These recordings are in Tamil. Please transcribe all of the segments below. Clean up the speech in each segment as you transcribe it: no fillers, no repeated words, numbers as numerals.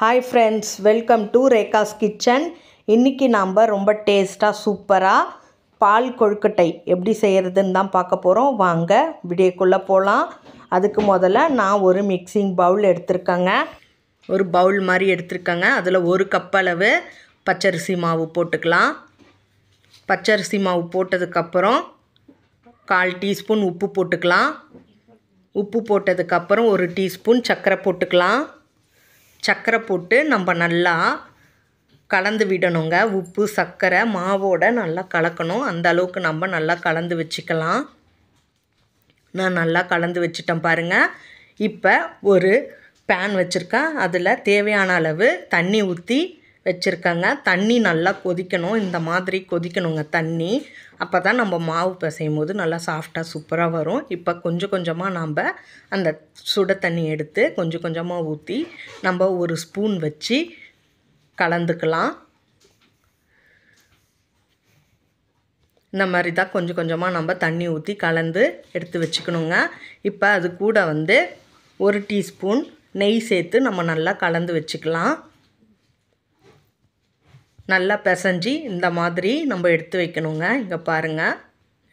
Hi friends, welcome to Rekha's kitchen. இன்றைக்கி நாம் ரொம்ப டேஸ்ட்டாக சூப்பராக பால் கொழுக்கட்டை எப்படி செய்கிறதுன்னு தான் பார்க்க போகிறோம். வாங்க வீடியோக்குள்ளே போகலாம். அதுக்கு முதல்ல நான் ஒரு மிக்சிங் பவுல் எடுத்திருக்கேங்க. ஒரு பவுல் மாதிரி எடுத்திருக்கேங்க. அதில் ஒரு கப் அளவு பச்சரிசி மாவு போட்டுக்கலாம். பச்சரிசி மாவு போட்டதுக்கப்புறம் 1/4 டீஸ்பூன் உப்பு போட்டுக்கலாம். உப்பு போட்டதுக்கப்புறம் 1 டீஸ்பூன் சர்க்கரை போட்டுக்கலாம். சர்க்கரை போட்டு நம்ம நல்லா கலந்து விடணுங்க. உப்பு சர்க்கரை மாவோட நல்லா கலக்கணும். அந்த அளவுக்கு நம்ம நல்லா கலந்து வச்சுக்கலாம். நான் நல்லா கலந்து வச்சுட்டேன் பாருங்கள். இப்போ ஒரு பேன் வச்சுருக்கேன். அதில் தேவையான அளவு தண்ணி ஊற்றி வச்சுருக்கேங்க. தண்ணி நல்லா கொதிக்கணும். இந்த மாதிரி கொதிக்கணுங்க தண்ணி. அப்போ தான் நம்ம மாவு பிசையும் போது நல்லா சாஃப்டாக சூப்பராக வரும். இப்போ கொஞ்சம் கொஞ்சமாக நம்ம அந்த சுட தண்ணி எடுத்து கொஞ்சம் கொஞ்சமாக ஊற்றி நம்ம ஒரு ஸ்பூன் வச்சு கலந்துக்கலாம். இந்த மாதிரி தான் கொஞ்சம் கொஞ்சமாக நம்ம தண்ணி ஊற்றி கலந்து எடுத்து வச்சுக்கணுங்க. இப்போ அது கூட 1 டீஸ்பூன் நெய் சேர்த்து நம்ம நல்லா கலந்து வச்சுக்கலாம். நல்லா பிசைஞ்சு இந்த மாதிரி நம்ம எடுத்து வைக்கணுங்க. இங்கே பாருங்கள்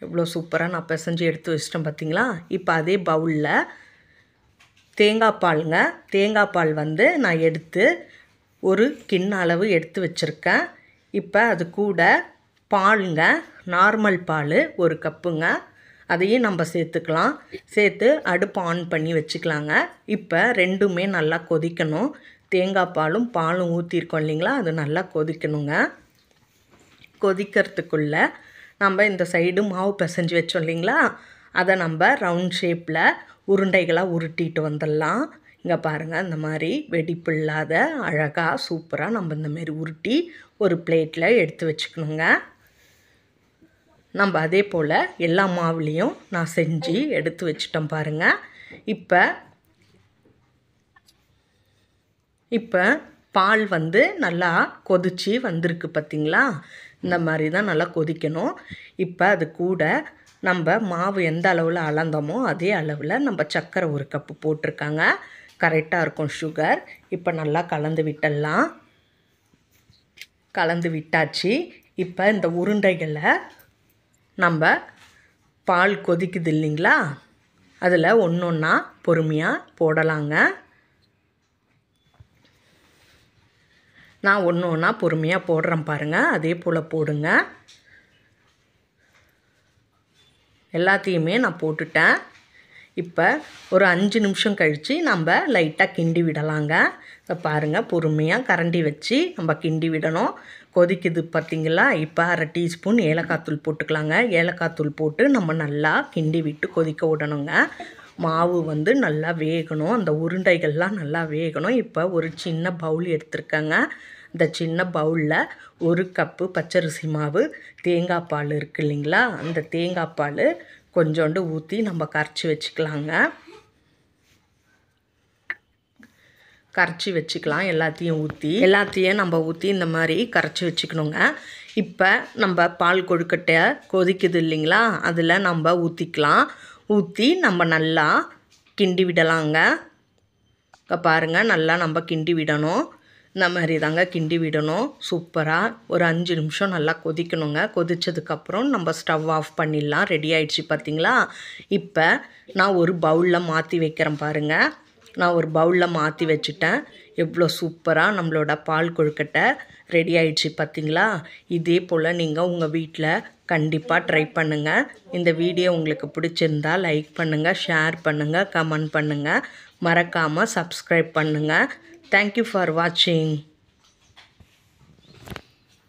எவ்வளோ சூப்பராக நான் பிசைஞ்சு எடுத்து வச்சிட்டேன் பார்த்தீங்களா. இப்போ அதே பவுலில் தேங்காய் பாலுங்க. தேங்காய் பால் நான் எடுத்து ஒரு கிண்ண அளவு எடுத்து வச்சுருக்கேன். இப்போ அது கூட பாலுங்க, நார்மல் பால் 1 கப்புங்க. அதையும் நம்ம சேர்த்துக்கலாம். சேர்த்து அடுப்பு ஆன் பண்ணி வச்சுக்கலாங்க. இப்போ ரெண்டுமே நல்லா கொதிக்கணும். தேங்காய் பாலும் ஊற்றிருக்கோம் இல்லைங்களா, அது நல்லா கொதிக்கணுங்க. கொதிக்கிறதுக்குள்ளே நம்ம இந்த சைடு மாவு பிசைஞ்சு வச்சோம் இல்லைங்களா, அதை நம்ம ரவுண்ட் ஷேப்பில் உருண்டைகளாக உருட்டிட்டு வந்துடலாம். இங்கே பாருங்கள், இந்த மாதிரி வெடிப்பு இல்லாத அழகாக சூப்பராக நம்ம இந்தமாரி உருட்டி ஒரு பிளேட்டில் எடுத்து வச்சுக்கணுங்க. நம்ம அதே போல் எல்லா மாவுலேயும் நான் செஞ்சு எடுத்து வச்சிட்டோம் பாருங்கள். இப்போ பால் நல்லா கொதித்து வந்திருக்கு பார்த்திங்களா. இந்த மாதிரி தான் நல்லா கொதிக்கணும். இப்போ அது கூட நம்ம மாவு எந்த அளவில் அளந்தோமோ அதே அளவில் நம்ம சர்க்கரை 1 கப்பு போட்டிருக்காங்க. கரெக்டாக இருக்கும் சுகர். இப்போ நல்லா கலந்து விட்டுடலாம். கலந்து விட்டாச்சு. இப்போ இந்த உருண்டைகளை நம்ம பால் கொதிக்குது இல்லைங்களா, அதில் ஒன்று ஒன்றா பொறுமையாக போடலாங்க. நான் ஒன்று ஒன்றா பொறுமையாக போடுறேன் பாருங்கள். அதே போல் போடுங்க. எல்லாத்தையுமே நான் போட்டுட்டேன். இப்போ ஒரு 5 நிமிஷம் கழித்து நம்ம லைட்டாக கிண்டி விடலாங்க. இப்போ பாருங்கள், பொறுமையாக கரண்டி வச்சு நம்ம கிண்டி விடணும். கொதிக்குது பார்த்திங்களா. இப்போ 1/2 டீஸ்பூன் ஏலக்காய் தூள் போட்டுக்கலாங்க. ஏலக்காய் தூள் போட்டு நம்ம நல்லா கிண்டி விட்டு கொதிக்க விடணுங்க. மாவு நல்லா வேகணும். அந்த உருண்டைகள்லாம் நல்லா வேகணும். இப்போ ஒரு சின்ன பவுல் எடுத்துருக்கேங்க. இந்த சின்ன பவுலில் 1 கப்பு பச்சரிசி மாவு, தேங்காய் பால் இருக்குது இல்லைங்களா, அந்த தேங்காய் பால் கொஞ்சோண்டு ஊற்றி நம்ம கரைச்சி வச்சுக்கலாங்க. கரைச்சி வச்சுக்கலாம். எல்லாத்தையும் நம்ம ஊற்றி இந்த மாதிரி கரைச்சி வச்சுக்கணுங்க. இப்போ நம்ம பால் கொழுக்கட்டை கொதிக்குது இல்லைங்களா, அதில் நம்ம ஊற்றிக்கலாம். ஊற்றி நம்ம நல்லா கிண்டி விடலாங்க. இப்போ பாருங்கள், நல்லா நம்ம கிண்டி விடணும். இந்த மாதிரி தாங்க கிண்டி விடணும். சூப்பராக ஒரு 5 நிமிஷம் நல்லா கொதிக்கணுங்க. கொதித்ததுக்கப்புறம் நம்ம ஸ்டவ் ஆஃப் பண்ணிடலாம். ரெடி ஆகிடுச்சு பார்த்திங்களா. இப்போ நான் ஒரு பவுலில் மாற்றி வைக்கிறேன் பாருங்கள். நான் ஒரு பவுலில் மாற்றி வச்சுட்டேன். எவ்வளோ சூப்பராக நம்மளோட பால் கொழுக்கட்டை ரெடி ஆகிடுச்சு பார்த்திங்களா. இதே போல் நீங்கள் உங்கள் வீட்டில் கண்டிப்பாக ட்ரை பண்ணுங்கள். இந்த வீடியோ உங்களுக்கு பிடிச்சிருந்தா லைக் பண்ணுங்கள், ஷேர் பண்ணுங்கள், கமெண்ட் பண்ணுங்கள். மறக்காமல் சப்ஸ்கிரைப் பண்ணுங்கள். Thank you for watching.